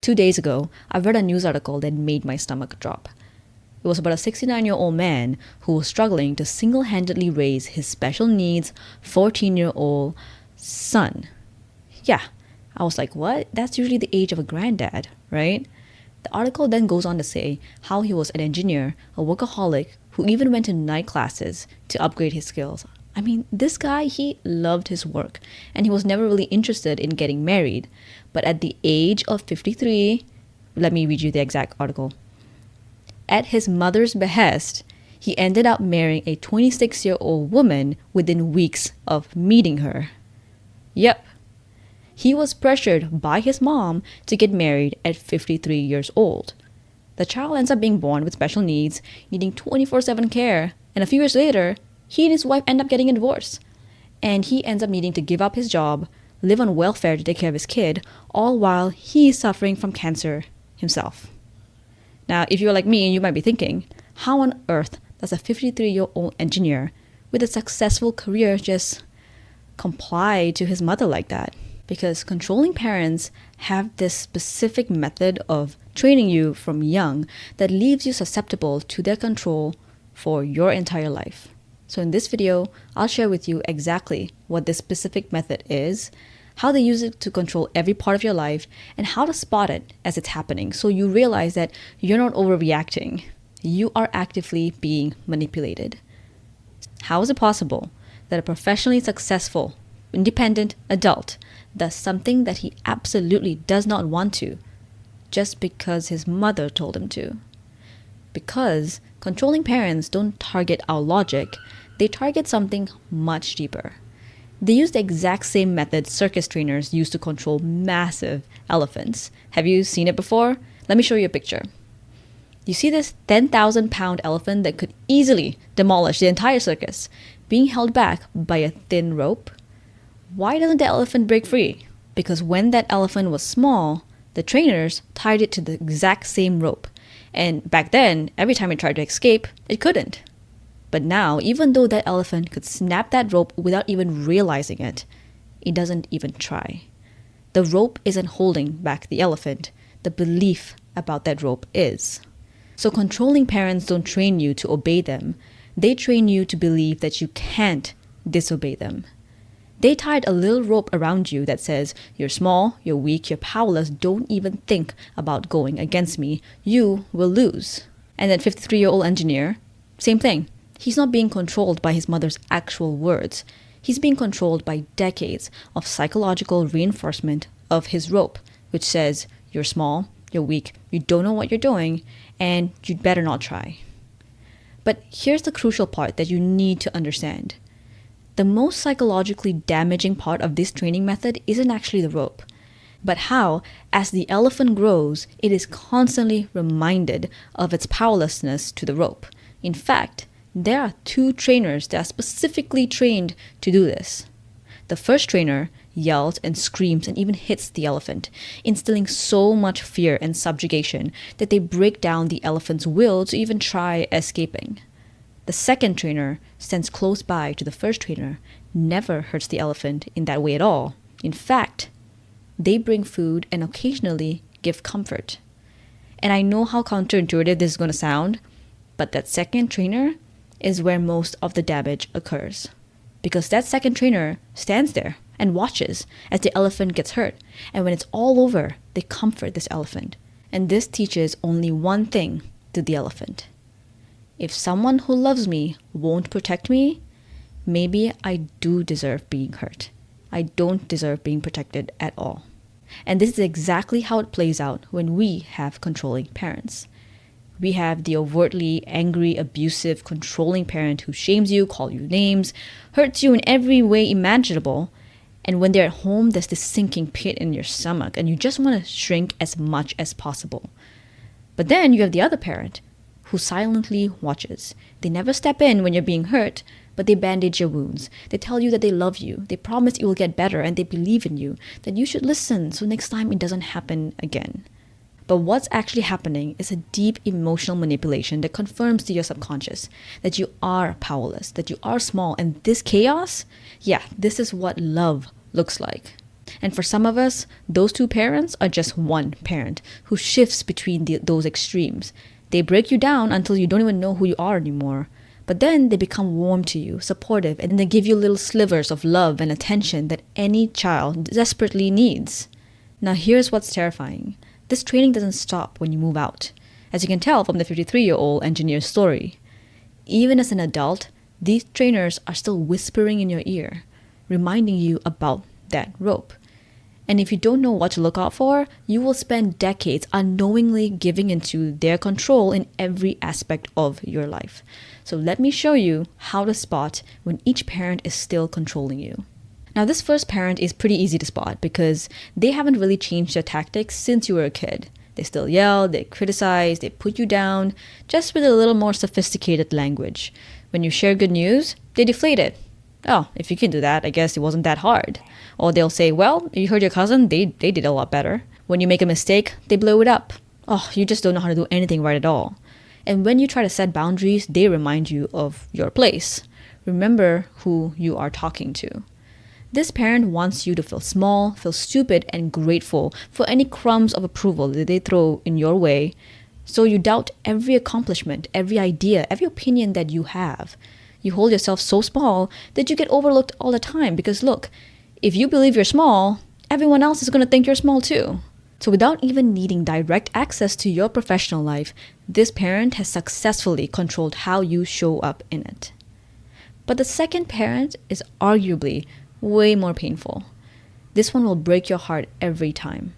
2 days ago, I read a news article that made my stomach drop. It was about a 69-year-old man who was struggling to single-handedly raise his special needs 14-year-old son. Yeah, I was like, what? That's usually the age of a granddad, right? The article then goes on to say how he was an engineer, a workaholic, who even went to night classes to upgrade his skills. I mean, this guy, he loved his work, and he was never really interested in getting married. But at the age of 53, let me read you the exact article. At his mother's behest, he ended up marrying a 26-year-old woman within weeks of meeting her. Yep. He was pressured by his mom to get married at 53 years old. The child ends up being born with special needs, needing 24/7 care, and a few years later, he and his wife end up getting a divorce. And he ends up needing to give up his job, live on welfare to take care of his kid, all while he's suffering from cancer himself. Now, if you're like me, you might be thinking, how on earth does a 53-year-old engineer with a successful career just comply to his mother like that? Because controlling parents have this specific method of training you from young that leaves you susceptible to their control for your entire life. So in this video, I'll share with you exactly what this specific method is, how they use it to control every part of your life, and how to spot it as it's happening so you realize that you're not overreacting. You are actively being manipulated. How is it possible that a professionally successful, independent adult does something that he absolutely does not want to, just because his mother told him to? Because controlling parents don't target our logic, they target something much deeper. They use the exact same method circus trainers use to control massive elephants. Have you seen it before? Let me show you a picture. You see this 10,000-pound elephant that could easily demolish the entire circus, being held back by a thin rope? Why doesn't the elephant break free? Because when that elephant was small, the trainers tied it to the exact same rope. And back then, every time it tried to escape, it couldn't. But now, even though that elephant could snap that rope without even realizing it, it doesn't even try. The rope isn't holding back the elephant. The belief about that rope is. So controlling parents don't train you to obey them. They train you to believe that you can't disobey them. They tied a little rope around you that says, you're small, you're weak, you're powerless, don't even think about going against me, you will lose. And that 53-year-old engineer, same thing. He's not being controlled by his mother's actual words. He's being controlled by decades of psychological reinforcement of his rope, which says, you're small, you're weak, you don't know what you're doing, and you'd better not try. But here's the crucial part that you need to understand. The most psychologically damaging part of this training method isn't actually the rope, but how, as the elephant grows, it is constantly reminded of its powerlessness to the rope. In fact, there are 2 trainers that are specifically trained to do this. The first trainer yells and screams and even hits the elephant, instilling so much fear and subjugation that they break down the elephant's will to even try escaping. The second trainer stands close by to the first trainer, never hurts the elephant in that way at all. In fact, they bring food and occasionally give comfort. And I know how counterintuitive this is going to sound, but that second trainer is where most of the damage occurs. Because that second trainer stands there and watches as the elephant gets hurt. And when it's all over, they comfort this elephant. And this teaches only one thing to the elephant. If someone who loves me won't protect me, maybe I do deserve being hurt. I don't deserve being protected at all. And this is exactly how it plays out when we have controlling parents. We have the overtly angry, abusive, controlling parent who shames you, calls you names, hurts you in every way imaginable. And when they're at home, there's this sinking pit in your stomach and you just want to shrink as much as possible. But then you have the other parent who silently watches. They never step in when you're being hurt, but they bandage your wounds. They tell you that they love you. They promise you will get better and they believe in you, that you should listen so next time it doesn't happen again. But what's actually happening is a deep emotional manipulation that confirms to your subconscious that you are powerless, that you are small, and this chaos, yeah, this is what love looks like. And for some of us, those two parents are just one parent who shifts between those extremes. They break you down until you don't even know who you are anymore. But then they become warm to you, supportive, and they give you little slivers of love and attention that any child desperately needs. Now here's what's terrifying. This training doesn't stop when you move out, as you can tell from the 53-year-old engineer's story. Even as an adult, these trainers are still whispering in your ear, reminding you about that rope. And if you don't know what to look out for, you will spend decades unknowingly giving into their control in every aspect of your life. So let me show you how to spot when each parent is still controlling you. Now, this first parent is pretty easy to spot because they haven't really changed their tactics since you were a kid. They still yell, they criticize, they put you down, just with a little more sophisticated language. When you share good news, they deflate it. Oh, if you can do that, I guess it wasn't that hard. Or they'll say, well, you heard your cousin, they did a lot better. When you make a mistake, they blow it up. Oh, you just don't know how to do anything right at all. And when you try to set boundaries, they remind you of your place. Remember who you are talking to. This parent wants you to feel small, feel stupid, and grateful for any crumbs of approval that they throw in your way. So you doubt every accomplishment, every idea, every opinion that you have. You hold yourself so small that you get overlooked all the time because look, if you believe you're small, everyone else is going to think you're small too. So without even needing direct access to your professional life, this parent has successfully controlled how you show up in it. But the second parent is arguably way more painful. This one will break your heart every time.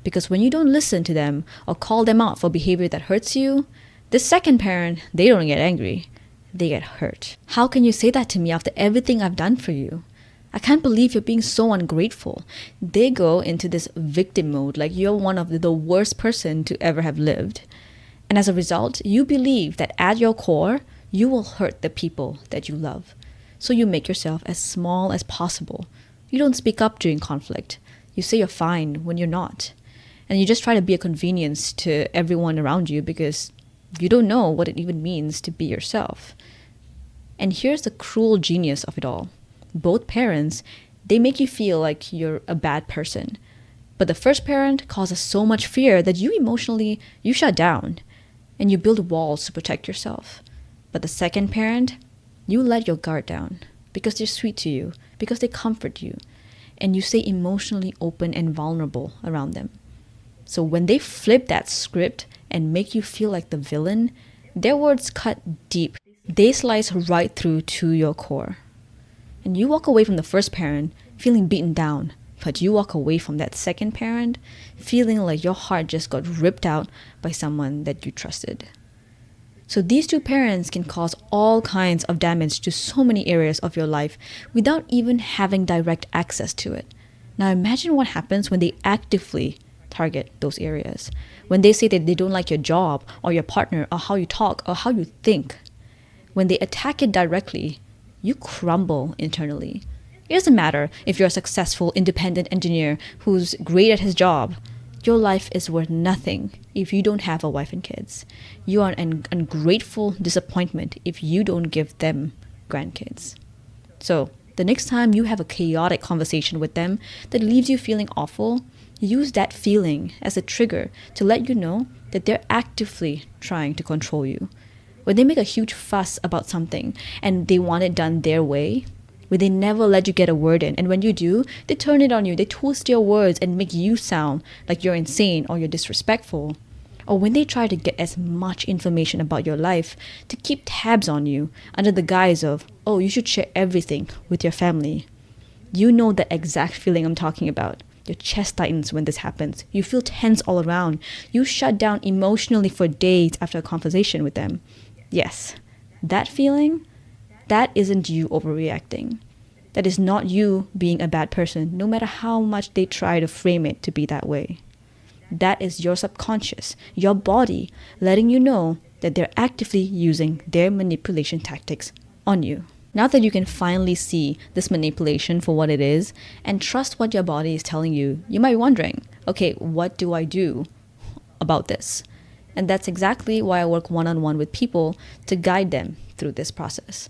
Because when you don't listen to them or call them out for behavior that hurts you, the second parent, they don't get angry. They get hurt. How can you say that to me after everything I've done for you? I can't believe you're being so ungrateful. They go into this victim mode like you're one of the worst person to ever have lived. And as a result, you believe that at your core, you will hurt the people that you love. So you make yourself as small as possible. You don't speak up during conflict. You say you're fine when you're not. And you just try to be a convenience to everyone around you because you don't know what it even means to be yourself. And here's the cruel genius of it all. Both parents, they make you feel like you're a bad person. But the first parent causes so much fear that you shut down and you build walls to protect yourself. But the second parent, you let your guard down because they're sweet to you, because they comfort you, and you stay emotionally open and vulnerable around them. So when they flip that script and make you feel like the villain, their words cut deep. They slice right through to your core. And you walk away from the first parent feeling beaten down, but you walk away from that second parent feeling like your heart just got ripped out by someone that you trusted. So these two parents can cause all kinds of damage to so many areas of your life without even having direct access to it. Now imagine what happens when they actively target those areas. When they say that they don't like your job or your partner or how you talk or how you think. When they attack it directly, you crumble internally. It doesn't matter if you're a successful, independent engineer who's great at his job. Your life is worth nothing if you don't have a wife and kids. You are an ungrateful disappointment if you don't give them grandkids. So, the next time you have a chaotic conversation with them that leaves you feeling awful, use that feeling as a trigger to let you know that they're actively trying to control you. When they make a huge fuss about something and they want it done their way, when they never let you get a word in, and when you do, they turn it on you, they twist your words and make you sound like you're insane or you're disrespectful. Or when they try to get as much information about your life to keep tabs on you under the guise of, oh, you should share everything with your family. You know the exact feeling I'm talking about. Your chest tightens when this happens. You feel tense all around. You shut down emotionally for days after a conversation with them. Yes, that feeling, that isn't you overreacting. That is not you being a bad person, no matter how much they try to frame it to be that way. That is your subconscious, your body, letting you know that they're actively using their manipulation tactics on you. Now that you can finally see this manipulation for what it is and trust what your body is telling you, you might be wondering, okay, what do I do about this? And that's exactly why I work one-on-one with people to guide them through this process.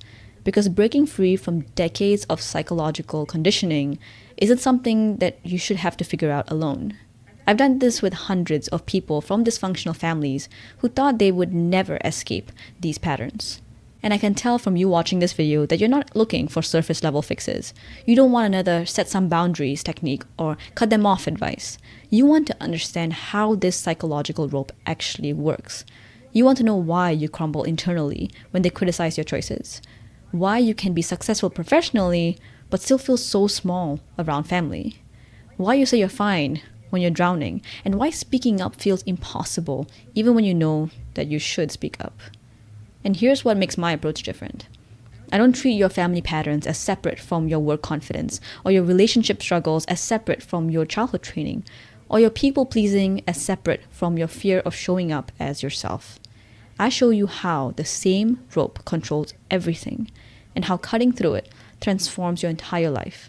because breaking free from decades of psychological conditioning isn't something that you should have to figure out alone. I've done this with hundreds of people from dysfunctional families who thought they would never escape these patterns. And I can tell from you watching this video that you're not looking for surface level fixes. You don't want another set some boundaries technique or cut them off advice. You want to understand how this psychological rope actually works. You want to know why you crumble internally when they criticize your choices. Why you can be successful professionally but still feel so small around family. Why you say you're fine when you're drowning, and why speaking up feels impossible even when you know that you should speak up. And here's what makes my approach different. I don't treat your family patterns as separate from your work confidence, or your relationship struggles as separate from your childhood training, or your people pleasing as separate from your fear of showing up as yourself. I show you how the same rope controls everything, and how cutting through it transforms your entire life.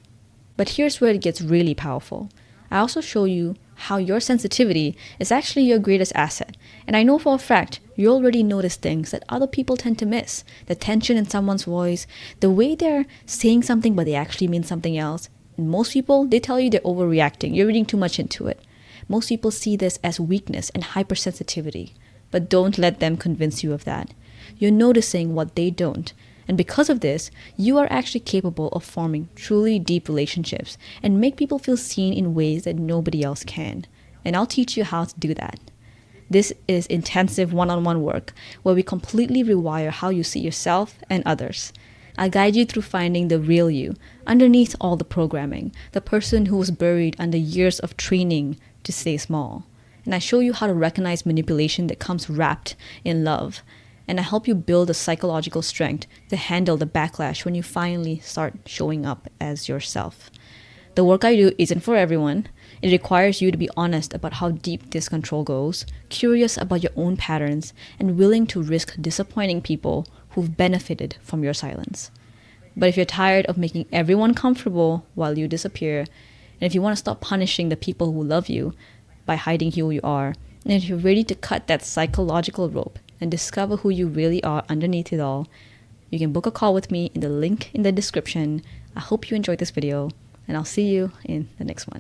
But here's where it gets really powerful. I also show you how your sensitivity is actually your greatest asset. And I know for a fact you already notice things that other people tend to miss. The tension in someone's voice, the way they're saying something but they actually mean something else. And most people, they tell you they're overreacting. You're reading too much into it. Most people see this as weakness and hypersensitivity. But don't let them convince you of that. You're noticing what they don't. And because of this, you are actually capable of forming truly deep relationships and make people feel seen in ways that nobody else can. And I'll teach you how to do that. This is intensive one-on-one work where we completely rewire how you see yourself and others. I'll guide you through finding the real you underneath all the programming, the person who was buried under years of training to stay small. And I show you how to recognize manipulation that comes wrapped in love. And I help you build a psychological strength to handle the backlash when you finally start showing up as yourself. The work I do isn't for everyone. It requires you to be honest about how deep this control goes, curious about your own patterns, and willing to risk disappointing people who've benefited from your silence. But if you're tired of making everyone comfortable while you disappear, and if you want to stop punishing the people who love you by hiding who you are, and if you're ready to cut that psychological rope and discover who you really are underneath it all, you can book a call with me in the link in the description. I hope you enjoyed this video, and I'll see you in the next one.